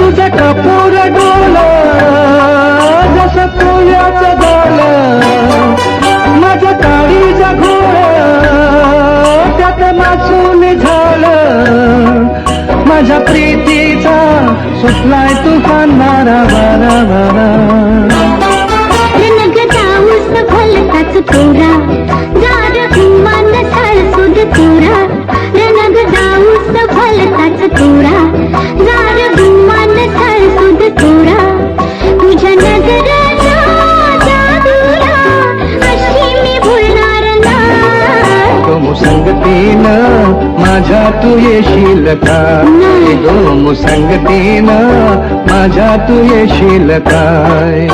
तुझं कपूर डोल जसं तुझ्याचं डोल माझं काळीचं घोळ त्यात मासून झालं माझ्या प्रीतीचा सुटलाय तुफान मारा मारा मारा भलताच तोरा जार भिमान सरसुद तोरा रनग दाऊस भलताच तोरा जार भिमान सरसुद तोरा तुझ्या नजरेचा जादूरा अशी मी भुलणार नाही गो संगतीनं माझ्या तू येशील का गो संगतीनं माझ्या तू येशील काय